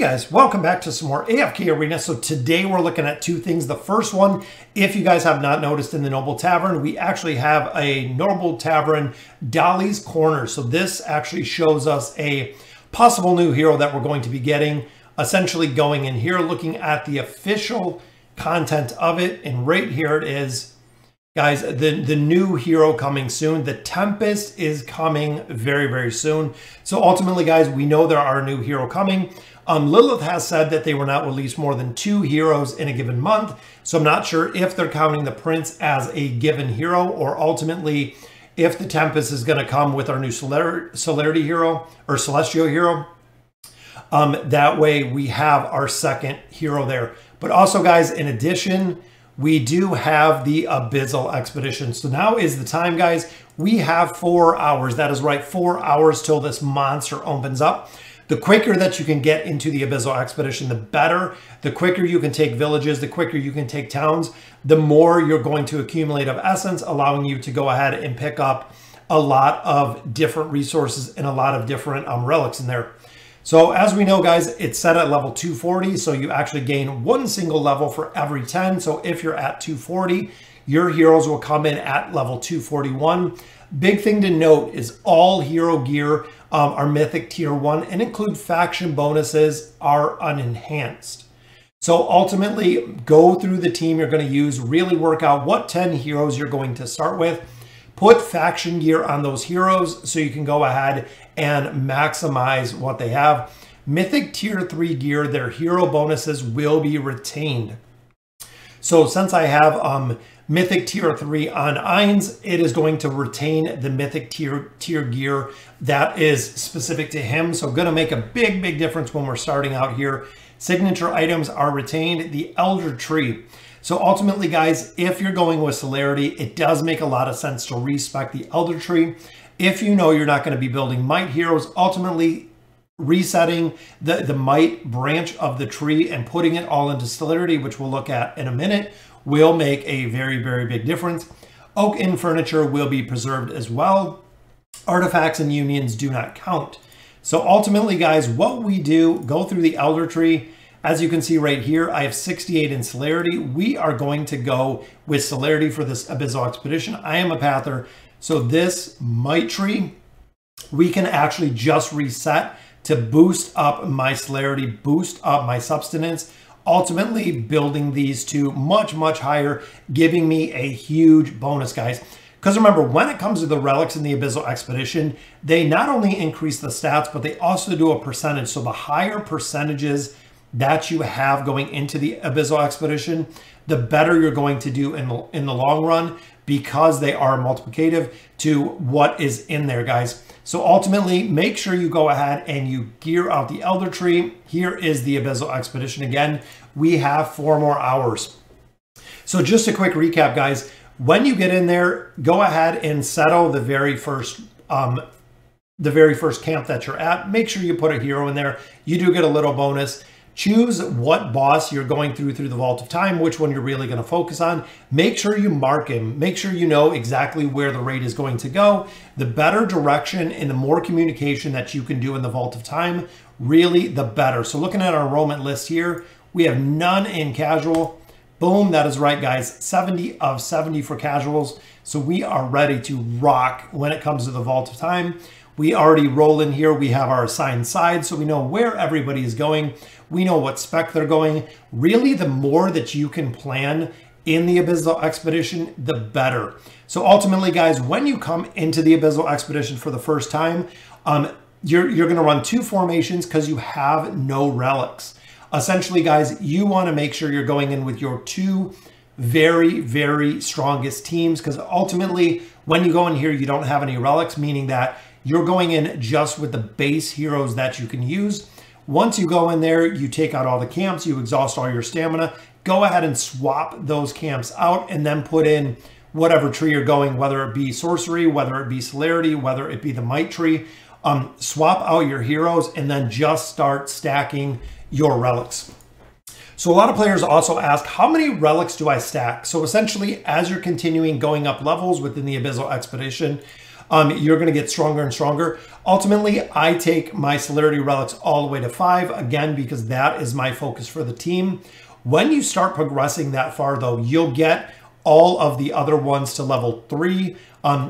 guys, welcome back to some more AFK Arena. So today we're looking at two things. The first one, if you guys have not noticed in the Noble Tavern, we actually have a Noble Tavern Dolly's Corner. So this actually shows us a possible new hero that we're going to be getting. Essentially going in here, looking at the official content of it. And right here it is. Guys, the new hero coming soon. The Tempest is coming very, very soon. So ultimately, guys, we know there are a new hero coming. Lilith has said that they will not release more than 2 heroes in a given month. So I'm not sure if they're counting the Prince as a given hero or ultimately if the Tempest is going to come with our new Celerity hero or Celestial hero. That way we have our second hero there. But also, guys, in addition, we do have the Abyssal Expedition. So now is the time, guys. We have 4 hours. That is right, 4 hours till this monster opens up. The quicker that you can get into the Abyssal Expedition, the better. The quicker you can take villages, the quicker you can take towns, the more you're going to accumulate of essence, allowing you to go ahead and pick up a lot of different resources and a lot of different relics in there. So as we know, guys, it's set at level 240. So you actually gain 1 single level for every 10. So if you're at 240, your heroes will come in at level 241. Big thing to note is all hero gear are mythic tier 1 and include faction bonuses are unenhanced. So ultimately, go through the team you're going to use, really work out what 10 heroes you're going to start with. Put faction gear on those heroes so you can go ahead and maximize what they have. Mythic tier 3 gear, their hero bonuses will be retained. So since I have Mythic tier 3 on Ainz, it is going to retain the Mythic tier gear that is specific to him. So going to make a big difference when we're starting out here. Signature items are retained. The Elder Tree. So ultimately, guys, if you're going with Celerity, it does make a lot of sense to respec the Elder Tree. If you know you're not going to be building Might heroes, ultimately resetting the Might branch of the tree and putting it all into Celerity, which we'll look at in a minute, will make a very big difference. Oak and furniture will be preserved as well. Artifacts and unions do not count. So ultimately, guys, what we do, go through the Elder Tree. As you can see right here, I have 68 in Celerity. We are going to go with Celerity for this Abyssal Expedition. I am a Pather, so this Might Tree, we can actually just reset to boost up my Celerity, boost up my Substance, ultimately building these to much higher, giving me a huge bonus, guys. Because remember, when it comes to the relics in the Abyssal Expedition, they not only increase the stats, but they also do a percentage. So the higher percentages that you have going into the Abyssal Expedition, the better you're going to do in the long run, because they are multiplicative to what is in there, guys. So ultimately, make sure you go ahead and you gear out the Elder Tree. Here is the Abyssal Expedition. Again, we have 4 more hours. So just a quick recap, guys. When you get in there, go ahead and settle the very first camp that you're at. Make sure you put a hero in there. You do get a little bonus. Choose what boss you're going through the Vault of Time, which one you're really going to focus on. Make sure you mark him. Make sure you know exactly where the raid is going to go. The better direction and the more communication that you can do in the Vault of Time, really the better. So looking at our enrollment list here, we have none in casual. Boom, that is right, guys. 70 of 70 for casuals. So we are ready to rock when it comes to the Vault of Time. We already roll in here. We have our assigned sides, so we know where everybody is going. We know what spec they're going. Really, the more that you can plan in the Abyssal Expedition, the better. So ultimately, guys, when you come into the Abyssal Expedition for the first time, you're going to run 2 formations because you have no relics. Essentially, guys, you want to make sure you're going in with your 2 very strongest teams, because ultimately, when you go in here, you don't have any relics, meaning that you're going in just with the base heroes that you can use. Once you go in there, you take out all the camps, you exhaust all your stamina, go ahead and swap those camps out and then put in whatever tree you're going, whether it be sorcery, whether it be Celerity, whether it be the Might Tree. Swap out your heroes and then just start stacking your relics. So a lot of players also ask, how many relics do I stack? So essentially, as you're continuing going up levels within the Abyssal Expedition, you're going to get stronger and stronger. Ultimately, I take my celerity relics all the way to 5, again, because that is my focus for the team. When you start progressing that far, though, you'll get all of the other ones to level 3.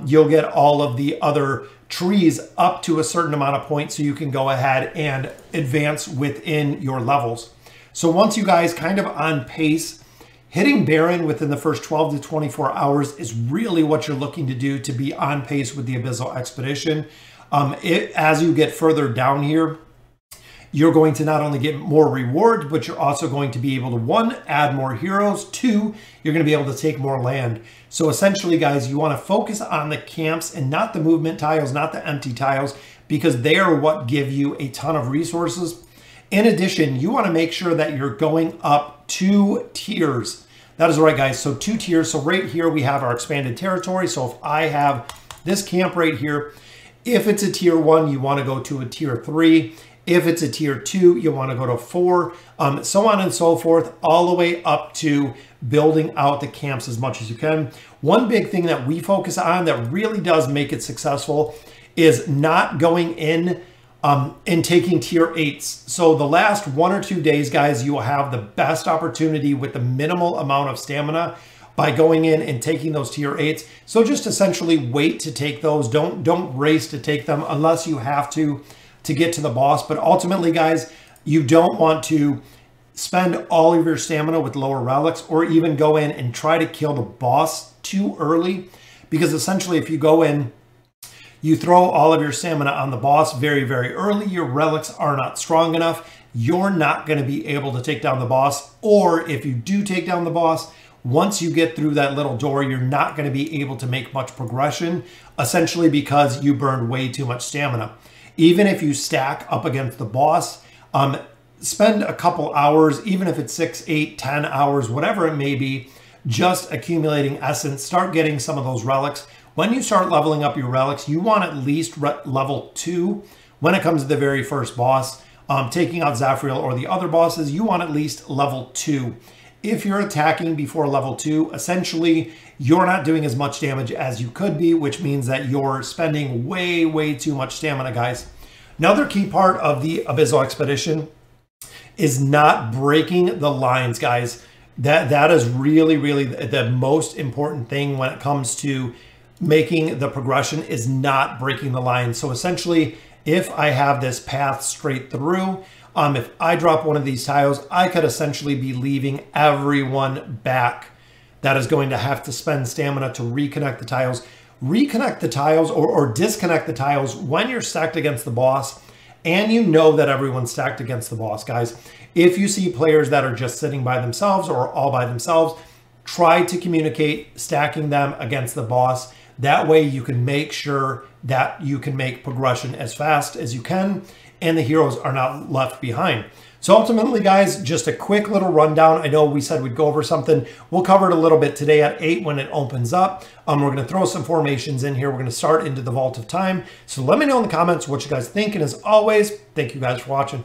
You'll get all of the other trees up to a certain amount of points so you can go ahead and advance within your levels. So once you guys kind of on pace, hitting Baron within the first 12 to 24 hours is really what you're looking to do to be on pace with the Abyssal Expedition. As you get further down here, you're going to not only get more rewards, but you're also going to be able to, 1, add more heroes, 2, you're going to be able to take more land. So essentially, guys, you want to focus on the camps and not the movement tiles, not the empty tiles, because they are what give you a ton of resources. In addition, you want to make sure that you're going up 2 tiers. That is right, guys. So 2 tiers. So right here, we have our expanded territory. So if I have this camp right here, if it's a tier 1, you want to go to a tier 3. If it's a tier 2, you want to go to 4, so on and so forth, all the way up to building out the camps as much as you can. One big thing that we focus on that really does make it successful is not going in and taking tier 8s. So the last 1 or 2 days, guys, you will have the best opportunity with the minimal amount of stamina by going in and taking those tier 8s. So just essentially wait to take those. Don't race to take them unless you have to get to the boss. But ultimately, guys, you don't want to spend all of your stamina with lower relics or even go in and try to kill the boss too early, because essentially if you go in, you throw all of your stamina on the boss very, very early, your relics are not strong enough, you're not going to be able to take down the boss. Or if you do take down the boss, once you get through that little door, you're not going to be able to make much progression, essentially because you burned way too much stamina. Even if you stack up against the boss, spend a couple hours, even if it's 6, 8, 10 hours, whatever it may be, just accumulating essence, start getting some of those relics. When you start leveling up your relics, you want at least level 2 when it comes to the very first boss. Taking out Zafriel or the other bosses, you want at least level 2. If you're attacking before level 2, essentially, you're not doing as much damage as you could be, which means that you're spending way, way too much stamina, guys. Another key part of the Abyssal Expedition is not breaking the lines, guys. That is really, really the most important thing when it comes to making the progression, is not breaking the lines. So essentially, if I have this path straight through, if I drop one of these tiles, I could essentially be leaving everyone back that is going to have to spend stamina to reconnect the tiles. Reconnect the tiles or disconnect the tiles when you're stacked against the boss and you know that everyone's stacked against the boss, guys. If you see players that are just sitting by themselves or all by themselves, try to communicate stacking them against the boss. That way you can make sure that you can make progression as fast as you can and the heroes are not left behind. So ultimately, guys, just a quick little rundown. I know we said we'd go over something. We'll cover it a little bit today at 8 when it opens up. We're going to throw some formations in here. We're going to start into the Vault of Time. So let me know in the comments what you guys think. And as always, thank you guys for watching.